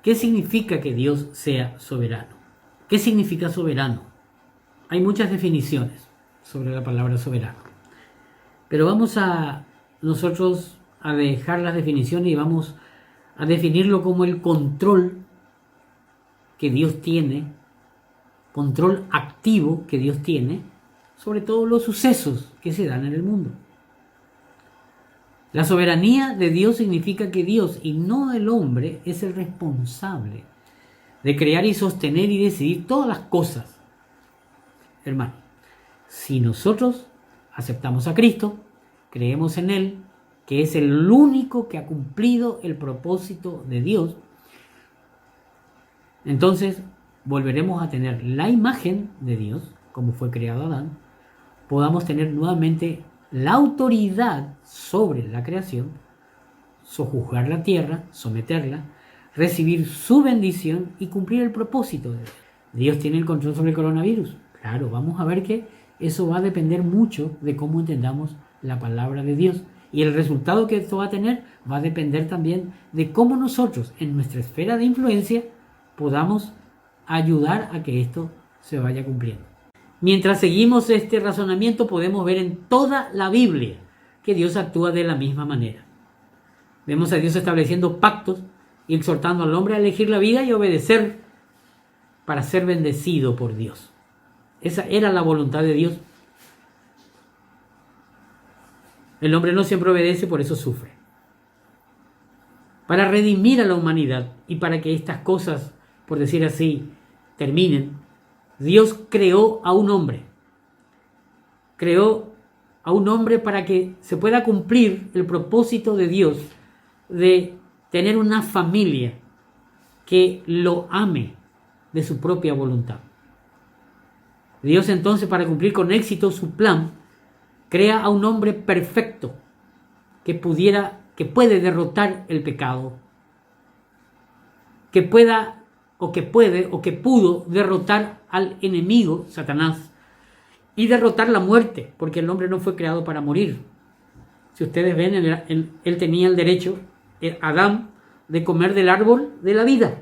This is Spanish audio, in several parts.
¿Qué significa que Dios sea soberano? ¿Qué significa soberano? Hay muchas definiciones sobre la palabra soberano. Pero vamos a nosotros a dejar las definiciones y vamos a definirlo como el control que Dios tiene, control activo que Dios tiene sobre todos los sucesos que se dan en el mundo. La soberanía de Dios significa que Dios y no el hombre es el responsable de crear y sostener y decidir todas las cosas. Hermano, si nosotros aceptamos a Cristo, creemos en Él, que es el único que ha cumplido el propósito de Dios, entonces volveremos a tener la imagen de Dios, como fue creado Adán, podamos tener nuevamente la autoridad sobre la creación, sojuzgar la tierra, someterla, recibir su bendición y cumplir el propósito de Dios. Dios tiene el control sobre el coronavirus. Claro, vamos a ver que eso va a depender mucho de cómo entendamos la palabra de Dios. Y el resultado que esto va a tener va a depender también de cómo nosotros, en nuestra esfera de influencia, podamos ayudar a que esto se vaya cumpliendo. Mientras seguimos este razonamiento, podemos ver en toda la Biblia que Dios actúa de la misma manera. Vemos a Dios estableciendo pactos y exhortando al hombre a elegir la vida y obedecer para ser bendecido por Dios. Esa era la voluntad de Dios. El hombre no siempre obedece, por eso sufre. Para redimir a la humanidad y para que estas cosas, por decir así, terminen, Dios creó a un hombre. Creó a un hombre para que se pueda cumplir el propósito de Dios de tener una familia que lo ame de su propia voluntad. Dios entonces, para cumplir con éxito su plan, crea a un hombre perfecto que puede derrotar el pecado, que pudo derrotar al enemigo, Satanás, y derrotar la muerte, porque el hombre no fue creado para morir. Si ustedes ven, él tenía el derecho, Adán, de comer del árbol de la vida,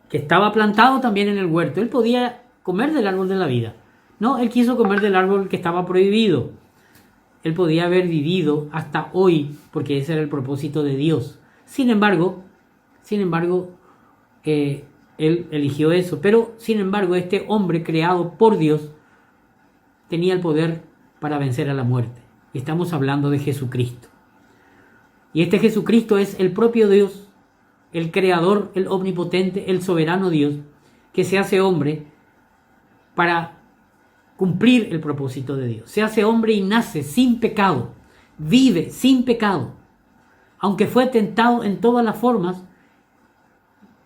que estaba plantado también en el huerto. Él podía comer del árbol de la vida. No, él quiso comer del árbol que estaba prohibido. Él podía haber vivido hasta hoy, porque ese era el propósito de Dios. Sin embargo, él eligió eso. Pero, sin embargo, este hombre creado por Dios tenía el poder para vencer a la muerte. Y estamos hablando de Jesucristo. Y este Jesucristo es el propio Dios, el creador, el omnipotente, el soberano Dios, que se hace hombre para cumplir el propósito de Dios. Se hace hombre y nace sin pecado, vive sin pecado, aunque fue tentado en todas las formas,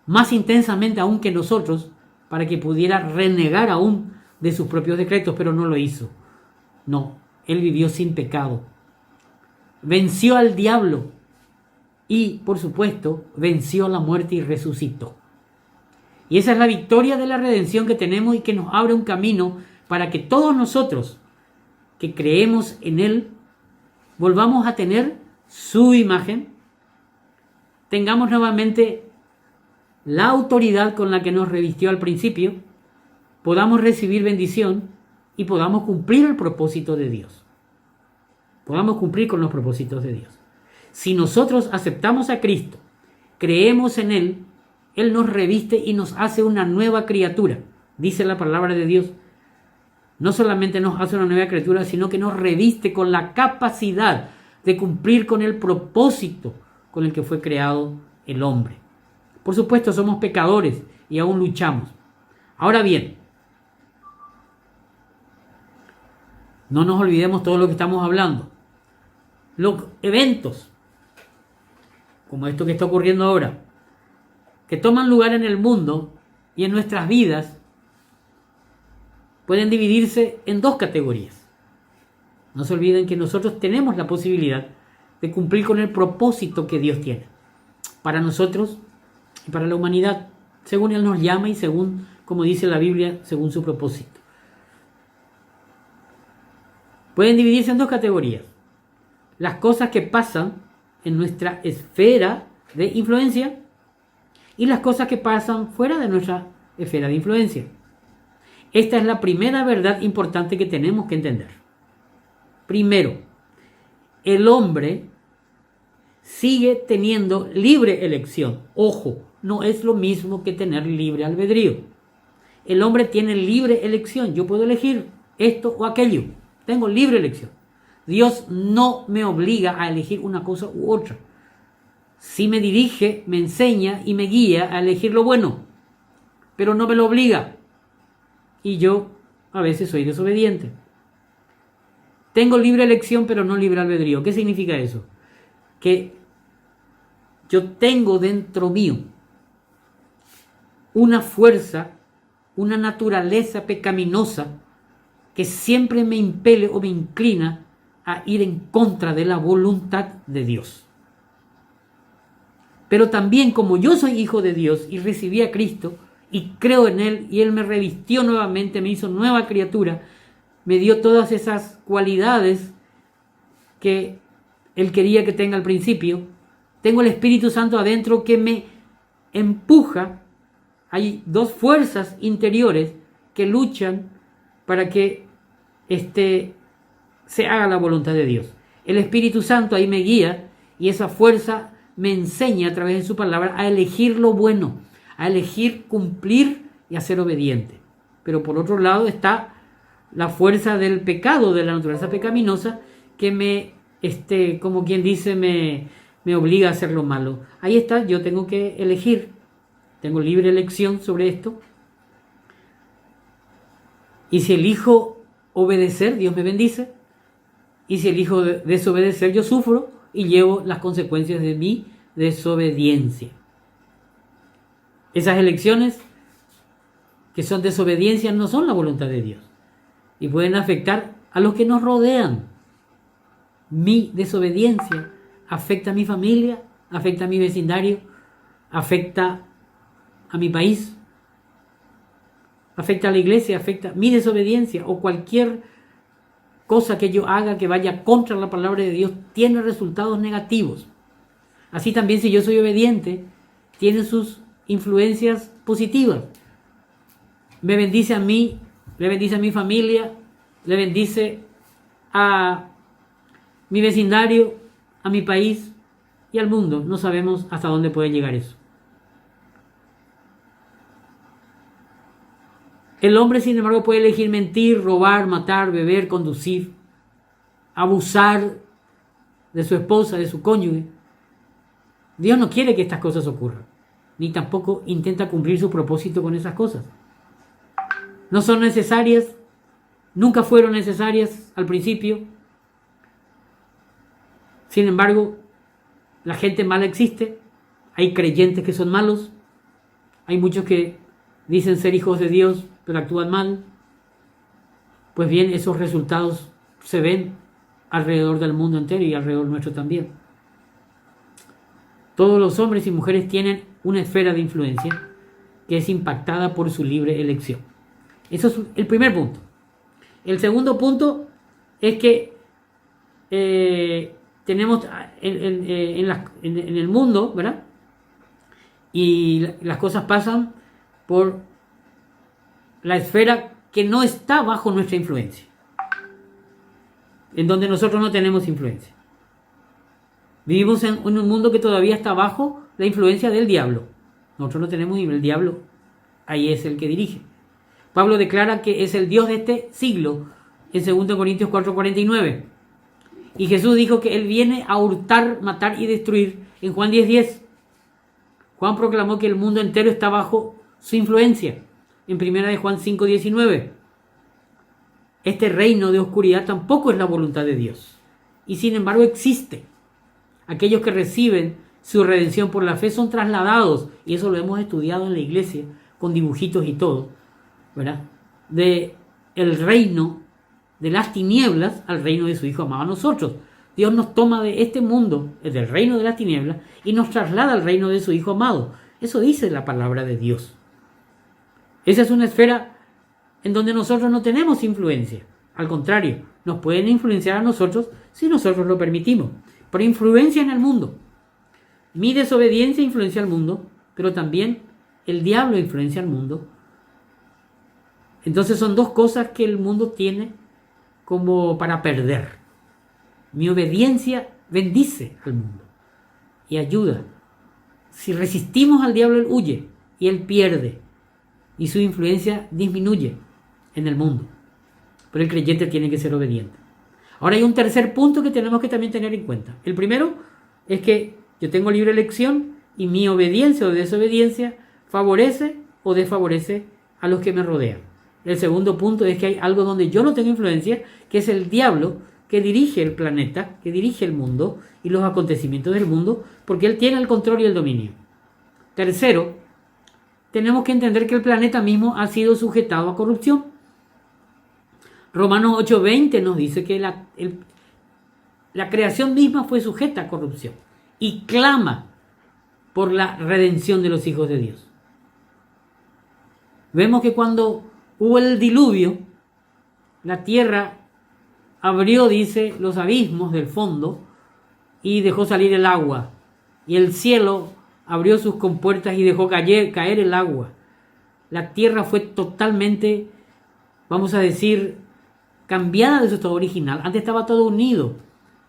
más intensamente aún que nosotros, para que pudiera renegar aún de sus propios decretos, pero no lo hizo. No, él vivió sin pecado. Venció al diablo y, por supuesto, venció a la muerte y resucitó. Y esa es la victoria de la redención que tenemos y que nos abre un camino para que todos nosotros que creemos en Él volvamos a tener su imagen, tengamos nuevamente la autoridad con la que nos revistió al principio, podamos recibir bendición y podamos cumplir el propósito de Dios. Podamos cumplir con los propósitos de Dios. Si nosotros aceptamos a Cristo, creemos en Él, Él nos reviste y nos hace una nueva criatura. Dice la palabra de Dios. No solamente nos hace una nueva criatura, sino que nos reviste con la capacidad de cumplir con el propósito con el que fue creado el hombre. Por supuesto, somos pecadores y aún luchamos. Ahora bien, no nos olvidemos todo lo que estamos hablando. Los eventos, como esto que está ocurriendo ahora, que toman lugar en el mundo y en nuestras vidas, pueden dividirse en dos categorías. No se olviden que nosotros tenemos la posibilidad de cumplir con el propósito que Dios tiene para nosotros y para la humanidad, según Él nos llama y según, como dice la Biblia, según su propósito. Pueden dividirse en dos categorías. Las cosas que pasan en nuestra esfera de influencia y las cosas que pasan fuera de nuestra esfera de influencia. Esta es la primera verdad importante que tenemos que entender. Primero, el hombre sigue teniendo libre elección. Ojo, no es lo mismo que tener libre albedrío. El hombre tiene libre elección. Yo puedo elegir esto o aquello. Tengo libre elección. Dios no me obliga a elegir una cosa u otra. Sí me dirige, me enseña y me guía a elegir lo bueno, pero no me lo obliga. Y yo a veces soy desobediente. Tengo libre elección, pero no libre albedrío. ¿Qué significa eso? Que yo tengo dentro mío una fuerza, una naturaleza pecaminosa que siempre me impele o me inclina a ir en contra de la voluntad de Dios. Pero también, como yo soy hijo de Dios y recibí a Cristo y creo en Él y Él me revistió nuevamente, me hizo nueva criatura, me dio todas esas cualidades que Él quería que tenga al principio, tengo el Espíritu Santo adentro que me empuja. Hay dos fuerzas interiores que luchan para que se haga la voluntad de Dios. El Espíritu Santo ahí me guía y esa fuerza me enseña a través de su palabra a elegir lo bueno, a elegir cumplir y a ser obediente. Pero por otro lado está la fuerza del pecado, de la naturaleza pecaminosa, que me, como quien dice, me obliga a hacer lo malo. Ahí está, yo tengo que elegir, tengo libre elección sobre esto. Y si elijo obedecer, Dios me bendice. Y si elijo desobedecer, yo sufro y llevo las consecuencias de mi desobediencia. Esas elecciones que son desobediencias no son la voluntad de Dios y pueden afectar a los que nos rodean. Mi desobediencia afecta a mi familia, afecta a mi vecindario, afecta a mi país, afecta a la iglesia, afecta mi desobediencia o cualquier cosa que yo haga que vaya contra la palabra de Dios tiene resultados negativos. Así también, si yo soy obediente, tiene sus influencias positivas. Me bendice a mí, le bendice a mi familia, le bendice a mi vecindario, a mi país y al mundo. No sabemos hasta dónde puede llegar eso. El hombre, sin embargo, puede elegir mentir, robar, matar, beber, conducir, abusar de su esposa, de su cónyuge. Dios no quiere que estas cosas ocurran, ni tampoco intenta cumplir su propósito con esas cosas. No son necesarias, nunca fueron necesarias al principio. Sin embargo, la gente mala existe, hay creyentes que son malos, hay muchos que dicen ser hijos de Dios, pero actúan mal. Pues bien, esos resultados se ven alrededor del mundo entero y alrededor nuestro también. Todos los hombres y mujeres tienen una esfera de influencia que es impactada por su libre elección. Eso es el primer punto. El segundo punto es que tenemos en el mundo, ¿verdad? Y las cosas pasan por la esfera que no está bajo nuestra influencia, en donde nosotros no tenemos influencia. Vivimos en un mundo que todavía está bajo la influencia del diablo. Nosotros no tenemos, y el diablo ahí es el que dirige. Pablo declara que es el Dios de este siglo en 2 Corintios 4:49. Y Jesús dijo que Él viene a hurtar, matar y destruir en Juan 10:10. Juan proclamó que el mundo entero está bajo su influencia en 1 Juan 5:19. Este reino de oscuridad tampoco es la voluntad de Dios. Y sin embargo existe. Aquellos que reciben su redención por la fe son trasladados, y eso lo hemos estudiado en la iglesia con dibujitos y todo, ¿verdad? De el reino de las tinieblas al reino de su Hijo amado a nosotros. Dios nos toma de este mundo, del reino de las tinieblas, y nos traslada al reino de su Hijo amado. Eso dice la palabra de Dios. Esa es una esfera en donde nosotros no tenemos influencia. Al contrario, nos pueden influenciar a nosotros si nosotros lo permitimos. Pero influencia en el mundo. Mi desobediencia influencia al mundo pero también el diablo influencia al mundo. Entonces son dos cosas que el mundo tiene como para perder. Mi obediencia bendice al mundo y ayuda. Si resistimos al diablo, él huye y él pierde y su influencia disminuye en el mundo. Pero el creyente tiene que ser obediente. Ahora hay un tercer punto que tenemos que también tener en cuenta. El primero es que yo tengo libre elección y mi obediencia o desobediencia favorece o desfavorece a los que me rodean. El segundo punto es que hay algo donde yo no tengo influencia, que es el diablo que dirige el planeta, que dirige el mundo y los acontecimientos del mundo, porque él tiene el control y el dominio. Tercero, tenemos que entender que el planeta mismo ha sido sujetado a corrupción. Romanos 8:20 nos dice que la creación misma fue sujeta a corrupción y clama por la redención de los hijos de Dios. Vemos que cuando hubo el diluvio, la tierra abrió, dice, los abismos del fondo y dejó salir el agua. Y el cielo abrió sus compuertas y dejó caer el agua. La tierra fue totalmente, vamos a decir, cambiada de su estado original. Antes estaba todo unido.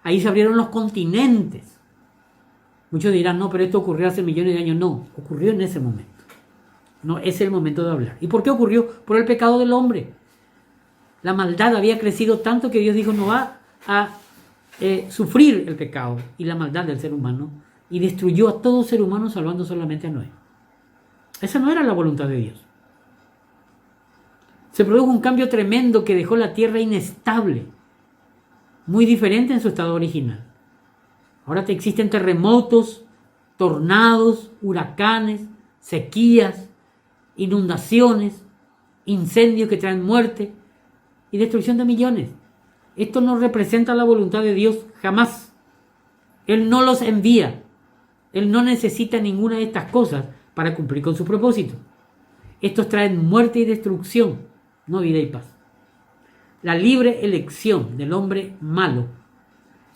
Ahí se abrieron los continentes. Muchos dirán, no, pero esto ocurrió hace millones de años. No, ocurrió en ese momento. No es el momento de hablar. ¿Y por qué ocurrió? Por el pecado del hombre. La maldad había crecido tanto que Dios dijo, no va a sufrir el pecado y la maldad del ser humano, y destruyó a todo ser humano salvando solamente a Noé. Esa no era la voluntad de Dios. Se produjo un cambio tremendo que dejó la tierra inestable, muy diferente en su estado original. Ahora existen terremotos, tornados, huracanes, sequías, inundaciones, incendios que traen muerte y destrucción de millones. Esto no representa la voluntad de Dios jamás. Él no los envía. Él no necesita ninguna de estas cosas para cumplir con su propósito. Estos traen muerte y destrucción, no vida y paz. La libre elección del hombre malo,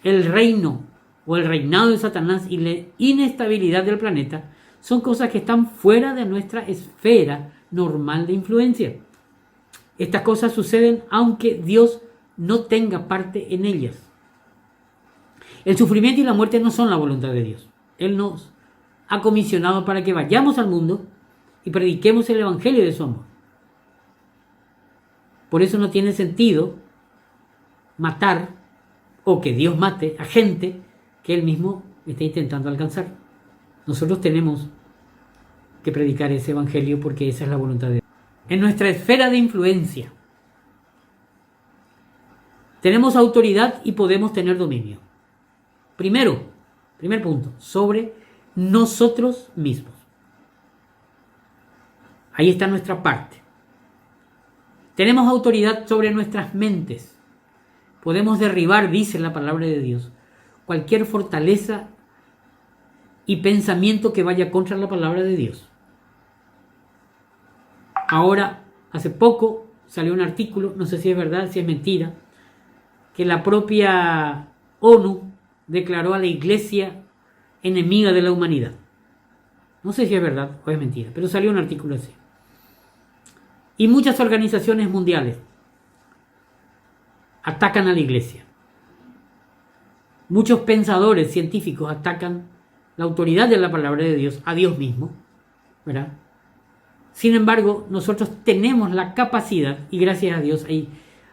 el reino o el reinado de Satanás y la inestabilidad del planeta son cosas que están fuera de nuestra esfera normal de influencia. Estas cosas suceden aunque Dios no tenga parte en ellas. El sufrimiento y la muerte no son la voluntad de Dios. Él nos ha comisionado para que vayamos al mundo y prediquemos el evangelio de su amor. Por eso no tiene sentido matar o que Dios mate a gente que Él mismo está intentando alcanzar. Nosotros tenemos que predicar ese evangelio porque esa es la voluntad de Dios. En nuestra esfera de influencia tenemos autoridad y podemos tener dominio. Primer punto, sobre nosotros mismos. Ahí está nuestra parte. Tenemos autoridad sobre nuestras mentes. Podemos derribar, dice la palabra de Dios, cualquier fortaleza y pensamiento que vaya contra la palabra de Dios. Ahora, hace poco salió un artículo, no sé si es verdad, si es mentira, que la propia ONU declaró a la Iglesia enemiga de la humanidad. No sé si es verdad o es mentira, pero salió un artículo así. Y muchas organizaciones mundiales atacan a la Iglesia. Muchos pensadores científicos atacan la autoridad de la palabra de Dios, a Dios mismo, ¿verdad? Sin embargo, nosotros tenemos la capacidad, y gracias a Dios hay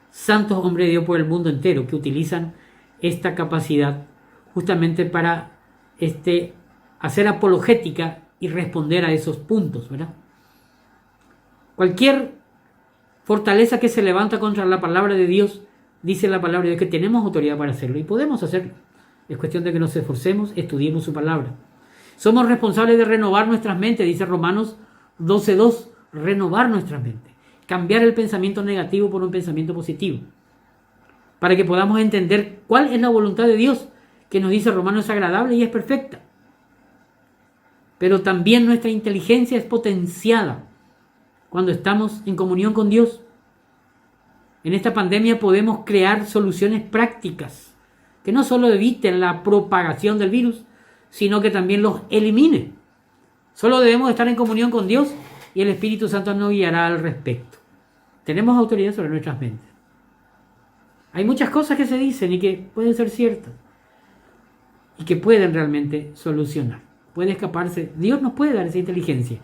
santos hombres de Dios por el mundo entero que utilizan esta capacidad justamente para hacer apologética y responder a esos puntos, ¿verdad? Cualquier fortaleza que se levanta contra la palabra de Dios, dice la palabra de Dios que tenemos autoridad para hacerlo y podemos hacerlo. Es cuestión de que nos esforcemos, estudiemos su palabra. Somos responsables de renovar nuestras mentes, dice Romanos 12:2, renovar nuestras mentes, cambiar el pensamiento negativo por un pensamiento positivo, para que podamos entender cuál es la voluntad de Dios, que nos dice Romanos es agradable y es perfecta. Pero también nuestra inteligencia es potenciada cuando estamos en comunión con Dios. En esta pandemia podemos crear soluciones prácticas que no solo eviten la propagación del virus, sino que también los elimine. Solo debemos estar en comunión con Dios y el Espíritu Santo nos guiará al respecto. Tenemos autoridad sobre nuestras mentes. Hay muchas cosas que se dicen y que pueden ser ciertas y que pueden realmente solucionar. Puede escaparse. Dios nos puede dar esa inteligencia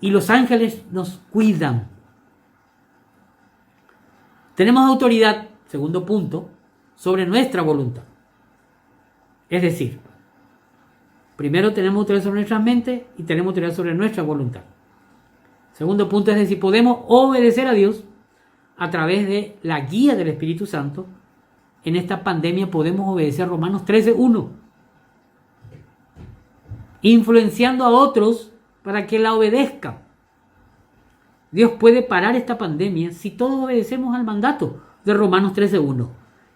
y los ángeles nos cuidan. Tenemos autoridad, segundo punto, sobre nuestra voluntad. Es decir, primero tenemos autoridad sobre nuestras mentes y tenemos autoridad sobre nuestra voluntad. Segundo punto es decir, podemos obedecer a Dios a través de la guía del Espíritu Santo. En esta pandemia podemos obedecer Romanos 13:1, influenciando a otros para que la obedezcan. Dios puede parar esta pandemia si todos obedecemos al mandato de Romanos 13:1.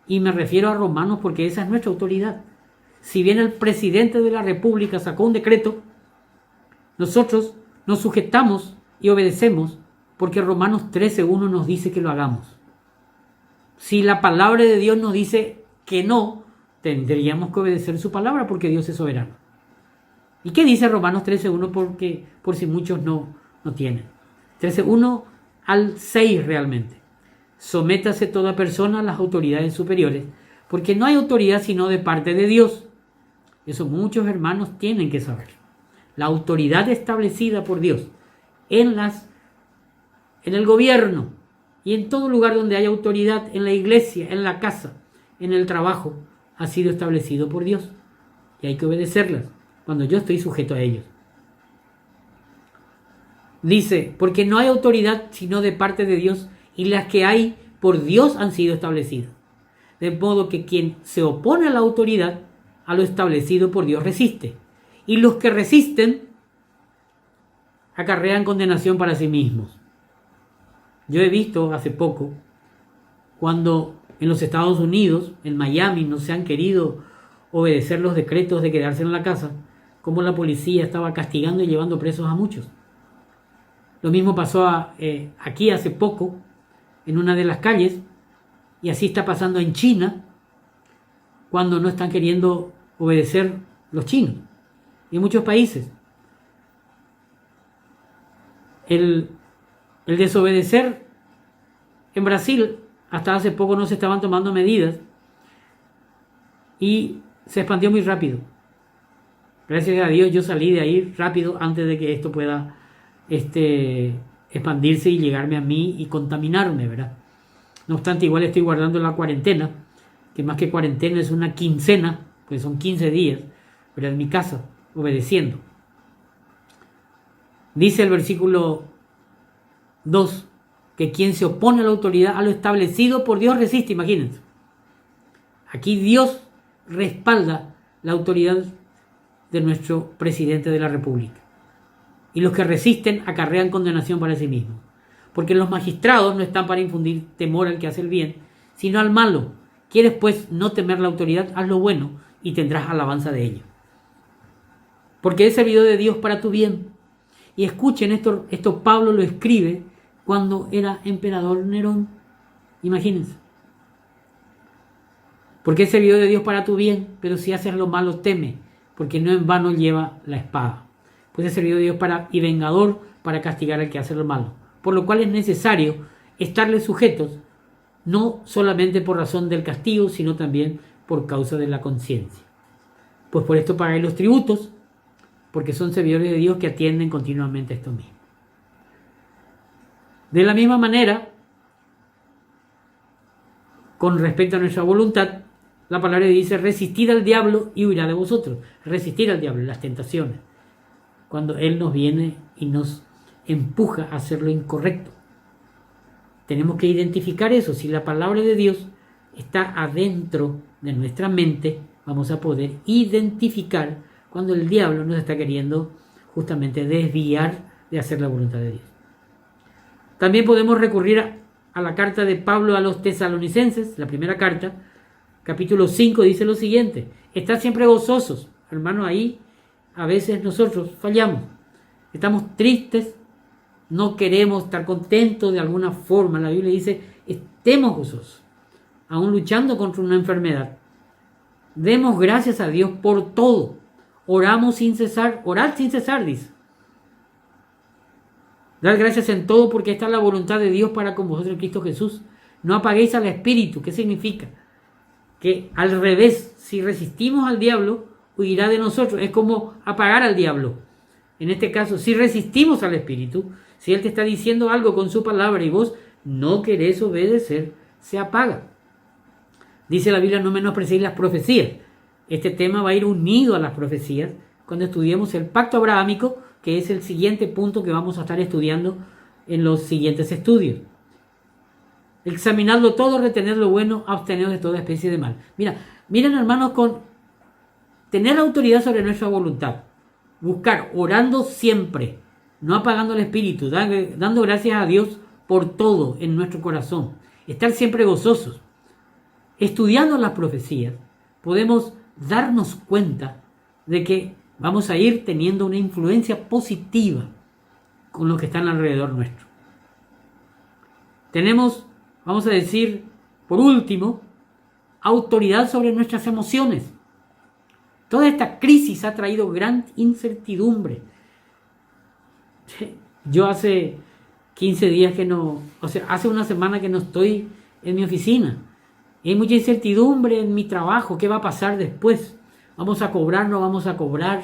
Y me refiero a Romanos porque esa es nuestra autoridad. Si bien el presidente de la República sacó un decreto, nosotros nos sujetamos y obedecemos porque Romanos 13:1 nos dice que lo hagamos. Si la palabra de Dios nos dice que no, tendríamos que obedecer su palabra porque Dios es soberano. ¿Y qué dice Romanos 13:1? Porque por si muchos no tienen. 13:1 al 6 realmente. Sométase toda persona a las autoridades superiores, porque no hay autoridad sino de parte de Dios. Eso muchos hermanos tienen que saber. La autoridad establecida por Dios en el gobierno y en todo lugar donde haya autoridad, en la iglesia, en la casa, en el trabajo, ha sido establecido por Dios. Y hay que obedecerlas cuando yo estoy sujeto a ellos. Dice, porque no hay autoridad sino de parte de Dios, y las que hay por Dios han sido establecidas. De modo que quien se opone a la autoridad, a lo establecido por Dios, resiste. Y los que resisten acarrean condenación para sí mismos. Yo he visto hace poco, cuando en los Estados Unidos, en Miami, no se han querido obedecer los decretos de quedarse en la casa, como la policía estaba castigando y llevando presos a muchos. Lo mismo pasó aquí hace poco, en una de las calles, y así está pasando en China, cuando no están queriendo obedecer los chinos, y en muchos países. El desobedecer en Brasil, hasta hace poco no se estaban tomando medidas, y se expandió muy rápido. Gracias a Dios yo salí de ahí rápido antes de que esto pueda expandirse y llegarme a mí y contaminarme, ¿verdad? No obstante, igual estoy guardando la cuarentena, que más que cuarentena es una quincena, pues son 15 días, pero en mi casa, obedeciendo. Dice el versículo 2, que quien se opone a la autoridad, a lo establecido por Dios, resiste, imagínense. Aquí Dios respalda la autoridad de nuestro presidente de la República. Y los que resisten acarrean condenación para sí mismos. Porque los magistrados no están para infundir temor al que hace el bien, sino al malo. ¿Quieres pues no temer la autoridad? Haz lo bueno y tendrás alabanza de ello. Porque es servido de Dios para tu bien. Y escuchen, esto Pablo lo escribe cuando era emperador Nerón. Imagínense. Porque es servido de Dios para tu bien, pero si haces lo malo teme, porque no en vano lleva la espada. Pues es servido de Dios y vengador para castigar al que hace lo malo. Por lo cual es necesario estarle sujetos, no solamente por razón del castigo, sino también por causa de la conciencia. Pues por esto pagáis los tributos, porque son servidores de Dios que atienden continuamente esto mismo. De la misma manera, con respecto a nuestra voluntad, la palabra dice, resistid al diablo y huirá de vosotros. Resistir al diablo, las tentaciones, cuando él nos viene y nos empuja a hacer lo incorrecto. Tenemos que identificar eso. Si la palabra de Dios está adentro de nuestra mente, vamos a poder identificar cuando el diablo nos está queriendo justamente desviar de hacer la voluntad de Dios. También podemos recurrir a la carta de Pablo a los tesalonicenses, la primera carta, capítulo 5, dice lo siguiente: estad siempre gozosos. Hermanos, ahí a veces nosotros fallamos. Estamos tristes, no queremos estar contentos de alguna forma. La Biblia dice, estemos gozosos, aún luchando contra una enfermedad. Demos gracias a Dios por todo. Oramos sin cesar, orad sin cesar, dice. Dad gracias en todo porque esta es la voluntad de Dios para con vosotros en Cristo Jesús. No apaguéis al Espíritu. ¿Qué significa? Que al revés, si resistimos al diablo, huirá de nosotros. Es como apagar al diablo. En este caso, si resistimos al Espíritu, si Él te está diciendo algo con su palabra y vos no querés obedecer, se apaga. Dice la Biblia, no menosprecéis las profecías. Este tema va a ir unido a las profecías cuando estudiemos el pacto abrahámico, que es el siguiente punto que vamos a estar estudiando en los siguientes estudios. Examinadlo todo, retener lo bueno, absteneos de toda especie de mal. Miren hermanos, con tener autoridad sobre nuestra voluntad, buscar, orando siempre, no apagando el espíritu, dando gracias a Dios por todo en nuestro corazón, estar siempre gozosos, estudiando las profecías, podemos darnos cuenta de que vamos a ir teniendo una influencia positiva con los que están alrededor nuestro. Tenemos, vamos a decir, por último, autoridad sobre nuestras emociones. Toda esta crisis ha traído gran incertidumbre. Yo hace 15 días hace una semana que no estoy en mi oficina. Hay mucha incertidumbre en mi trabajo. ¿Qué va a pasar después? ¿Vamos a cobrar? ¿No vamos a cobrar?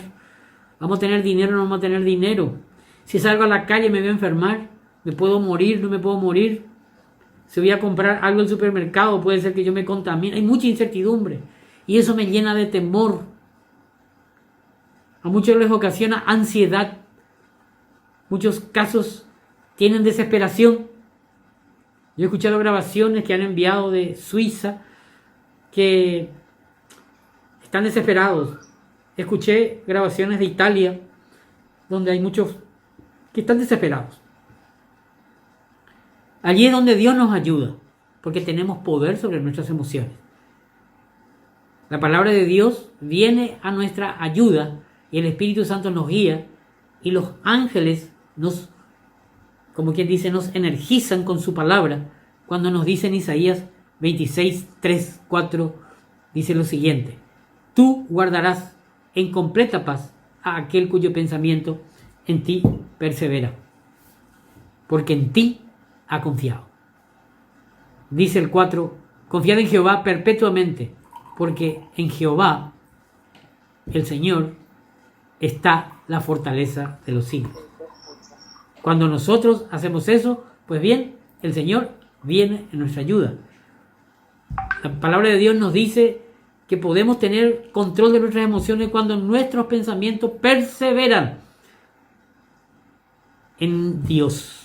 ¿Vamos a tener dinero? ¿No vamos a tener dinero? Si salgo a la calle me voy a enfermar. ¿Me puedo morir? ¿No me puedo morir? Si voy a comprar algo en el supermercado, puede ser que yo me contamine. Hay mucha incertidumbre. Y eso me llena de temor. A muchos les ocasiona ansiedad. Muchos casos tienen desesperación. Yo he escuchado grabaciones que han enviado de Suiza que están desesperados. Escuché grabaciones de Italia donde hay muchos que están desesperados. Allí es donde Dios nos ayuda, porque tenemos poder sobre nuestras emociones. La palabra de Dios viene a nuestra ayuda y el Espíritu Santo nos guía y los ángeles nos, como quien dice, nos energizan con su palabra cuando nos dice en Isaías 26, 3, 4, dice lo siguiente: tú guardarás en completa paz a aquel cuyo pensamiento en ti persevera, porque en ti ha confiado. Dice el 4, confiad en Jehová perpetuamente, porque en Jehová, el Señor, está la fortaleza de los siglos. Cuando nosotros hacemos eso, pues bien, el Señor viene en nuestra ayuda. La palabra de Dios nos dice que podemos tener control de nuestras emociones cuando nuestros pensamientos perseveran en Dios.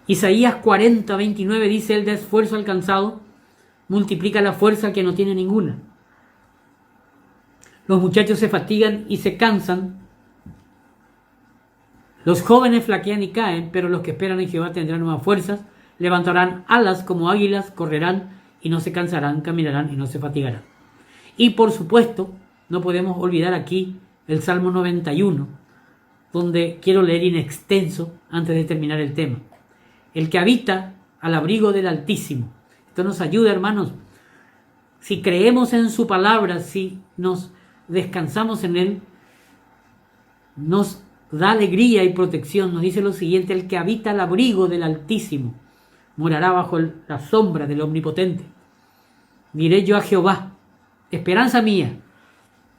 Isaías 40, 29 dice: el de esfuerzo alcanzado multiplica la fuerza que no tiene ninguna. Los muchachos se fatigan y se cansan. Los jóvenes flaquean y caen, pero los que esperan en Jehová tendrán nuevas fuerzas, levantarán alas como águilas, correrán y no se cansarán, caminarán y no se fatigarán. Y por supuesto, no podemos olvidar aquí el Salmo 91, donde quiero leer in extenso antes de terminar el tema. El que habita al abrigo del Altísimo. Esto nos ayuda, hermanos. Si creemos en su palabra, si nos descansamos en él, nos da alegría y protección. Nos dice lo siguiente: el que habita al abrigo del Altísimo morará bajo la sombra del Omnipotente. Diré yo a Jehová, esperanza mía,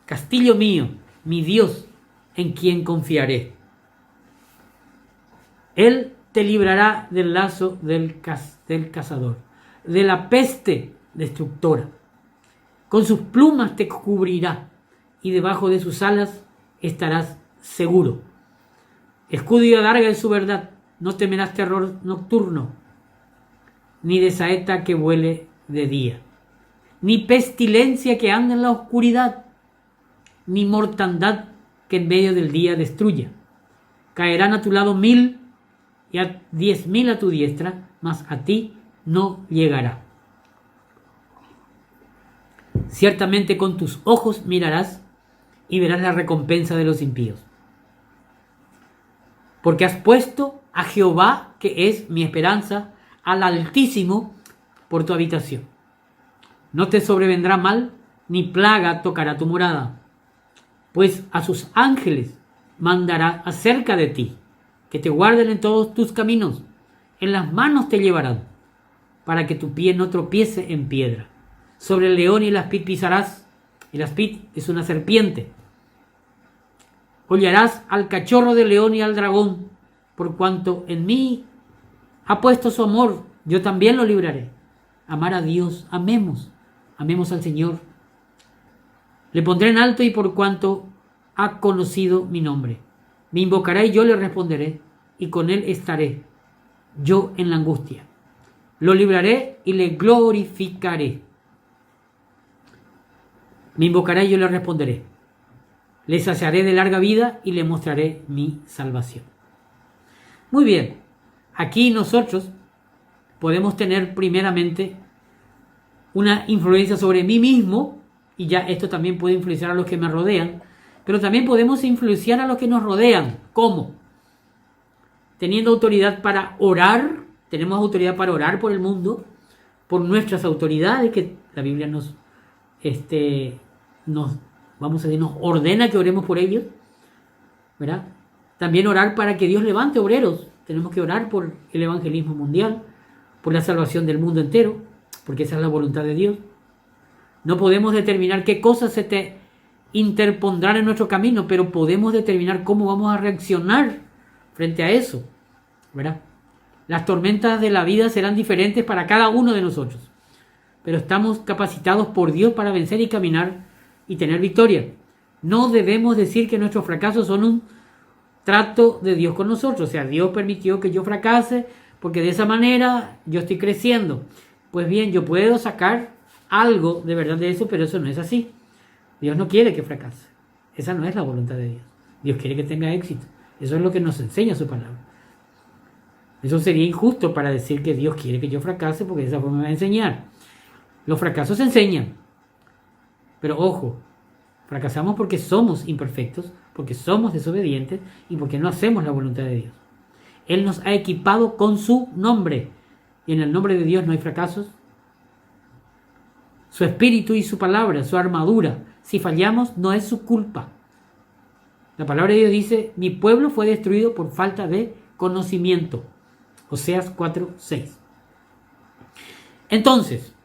castillo mío, mi Dios, en quien confiaré. Él te librará del lazo del cazador, de la peste destructora. Con sus plumas te cubrirá y debajo de sus alas estarás seguro. Escudo y adarga es su verdad, no temerás terror nocturno, ni de saeta que vuele de día, ni pestilencia que anda en la oscuridad, ni mortandad que en medio del día destruya. Caerán a tu lado 1000 y a 10.000 a tu diestra, mas a ti no llegará. Ciertamente con tus ojos mirarás y verás la recompensa de los impíos. Porque has puesto a Jehová, que es mi esperanza, al Altísimo por tu habitación. No te sobrevendrá mal, ni plaga tocará tu morada, pues a sus ángeles mandará acerca de ti, que te guarden en todos tus caminos. En las manos te llevarán, para que tu pie no tropiece en piedra. Sobre el león y el aspid pisarás. El aspid es una serpiente. Hollarás al cachorro del león y al dragón, por cuanto en mí ha puesto su amor, yo también lo libraré. Amar a Dios, amemos al Señor. Le pondré en alto y por cuanto ha conocido mi nombre. Me invocará y yo le responderé, y con él estaré, yo en la angustia. Lo libraré y le glorificaré. Me invocará y yo le responderé. Le saciaré de larga vida y le mostraré mi salvación. Muy bien, aquí nosotros podemos tener primeramente una influencia sobre mí mismo, y ya esto también puede influenciar a los que me rodean, pero también podemos influenciar a los que nos rodean. ¿Cómo? Teniendo autoridad para orar, tenemos autoridad para orar por el mundo, por nuestras autoridades, que la Biblia nos ordena que oremos por ellos, ¿verdad? También orar para que Dios levante obreros. Tenemos que orar por el evangelismo mundial, por la salvación del mundo entero, porque esa es la voluntad de Dios. No podemos determinar qué cosas se te interpondrán en nuestro camino, pero podemos determinar cómo vamos a reaccionar frente a eso, ¿verdad? Las tormentas de la vida serán diferentes para cada uno de nosotros, pero estamos capacitados por Dios para vencer y caminar y tener victoria. No debemos decir que nuestros fracasos son un trato de Dios con nosotros. O sea, Dios permitió que yo fracase porque de esa manera yo estoy creciendo. Pues bien, yo puedo sacar algo de verdad de eso, pero eso no es así. Dios no quiere que fracase. Esa no es la voluntad de Dios. Dios quiere que tenga éxito. Eso es lo que nos enseña su palabra. Eso sería injusto para decir que Dios quiere que yo fracase, porque de esa forma me va a enseñar. Los fracasos enseñan. Pero ojo, fracasamos porque somos imperfectos, porque somos desobedientes y porque no hacemos la voluntad de Dios. Él nos ha equipado con su nombre, y en el nombre de Dios no hay fracasos. Su espíritu y su palabra, su armadura. Si fallamos, no es su culpa. La palabra de Dios dice: mi pueblo fue destruido por falta de conocimiento. Oseas 4:6. Entonces,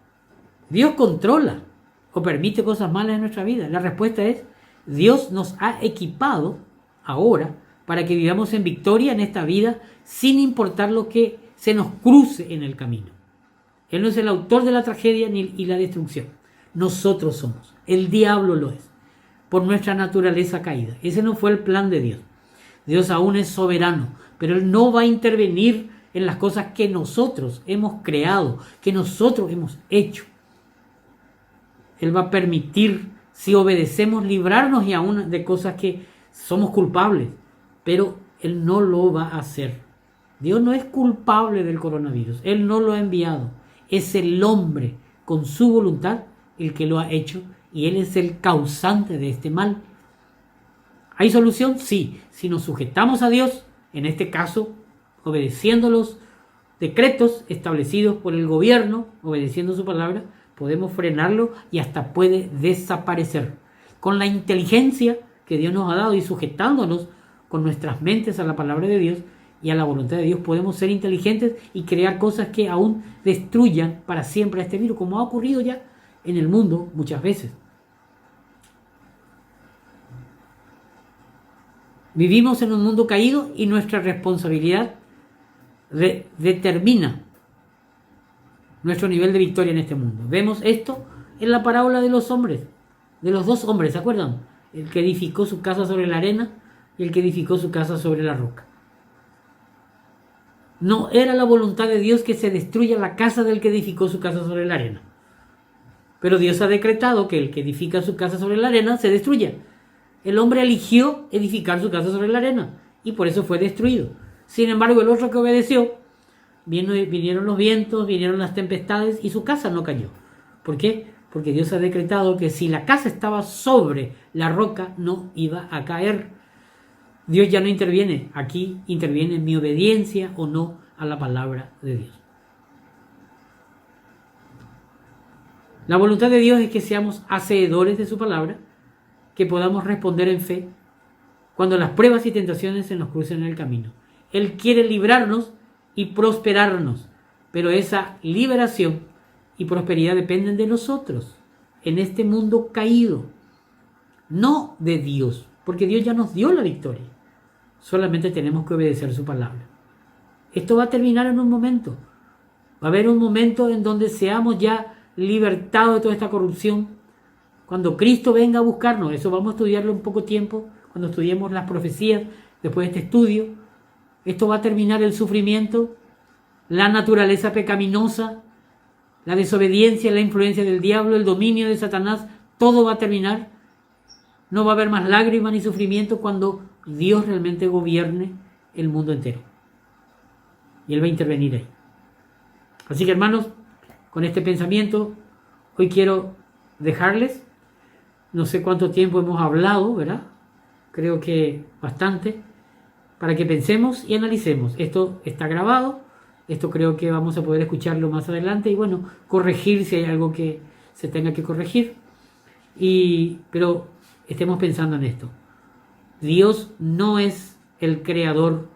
¿Dios controla o permite cosas malas en nuestra vida? La respuesta es: Dios nos ha equipado ahora para que vivamos en victoria en esta vida, sin importar lo que se nos cruce en el camino. Él no es el autor de la tragedia y la destrucción. Nosotros somos. El diablo lo es, por nuestra naturaleza caída. Ese no fue el plan de Dios. Dios aún es soberano, pero Él no va a intervenir en las cosas que nosotros hemos creado, que nosotros hemos hecho. Él va a permitir, si obedecemos, librarnos y aún de cosas que somos culpables, pero Él no lo va a hacer. Dios no es culpable del coronavirus. Él no lo ha enviado. Es el hombre, con su voluntad, el que lo ha hecho, y Él es el causante de este mal. ¿Hay solución? Sí. Si nos sujetamos a Dios, en este caso, obedeciendo los decretos establecidos por el gobierno, obedeciendo su palabra, podemos frenarlo y hasta puede desaparecer. Con la inteligencia que Dios nos ha dado y sujetándonos con nuestras mentes a la palabra de Dios y a la voluntad de Dios, podemos ser inteligentes y crear cosas que aún destruyan para siempre a este virus, como ha ocurrido ya en el mundo muchas veces. Vivimos en un mundo caído y nuestra responsabilidad determina nuestro nivel de victoria en este mundo. Vemos esto en la parábola de los hombres, de los dos hombres, ¿se acuerdan? El que edificó su casa sobre la arena y el que edificó su casa sobre la roca. No era la voluntad de Dios que se destruya la casa del que edificó su casa sobre la arena. Pero Dios ha decretado que el que edifica su casa sobre la arena se destruya. El hombre eligió edificar su casa sobre la arena y por eso fue destruido. Sin embargo, el otro que obedeció, vinieron los vientos, vinieron las tempestades y su casa no cayó. ¿Por qué? Porque Dios ha decretado que si la casa estaba sobre la roca, no iba a caer. Dios ya no interviene. Aquí interviene mi obediencia o no a la palabra de Dios. La voluntad de Dios es que seamos hacedores de su palabra, que podamos responder en fe cuando las pruebas y tentaciones se nos crucen en el camino. Él quiere librarnos y prosperarnos, pero esa liberación y prosperidad dependen de nosotros, en este mundo caído, no de Dios, porque Dios ya nos dio la victoria. Solamente tenemos que obedecer su palabra. Esto va a terminar en un momento. Va a haber un momento en donde seamos ya libertados de toda esta corrupción. Cuando Cristo venga a buscarnos, eso vamos a estudiarlo en poco tiempo, cuando estudiemos las profecías, después de este estudio. Esto va a terminar el sufrimiento, la naturaleza pecaminosa, la desobediencia, la influencia del diablo, el dominio de Satanás, todo va a terminar. No va a haber más lágrimas ni sufrimiento cuando Dios realmente gobierne el mundo entero. Y Él va a intervenir ahí. Así que, hermanos, con este pensamiento, hoy quiero dejarles. No sé cuánto tiempo hemos hablado, ¿verdad? Creo que bastante, para que pensemos y analicemos. Esto está grabado, esto creo que vamos a poder escucharlo más adelante y bueno, corregir si hay algo que se tenga que corregir. Pero estemos pensando en esto. Dios no es el creador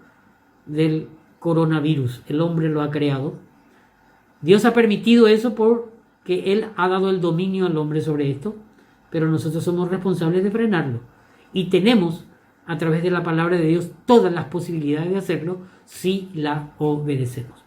del coronavirus, el hombre lo ha creado. Dios ha permitido eso porque Él ha dado el dominio al hombre sobre esto, pero nosotros somos responsables de frenarlo. Y tenemos, a través de la palabra de Dios, todas las posibilidades de hacerlo si la obedecemos.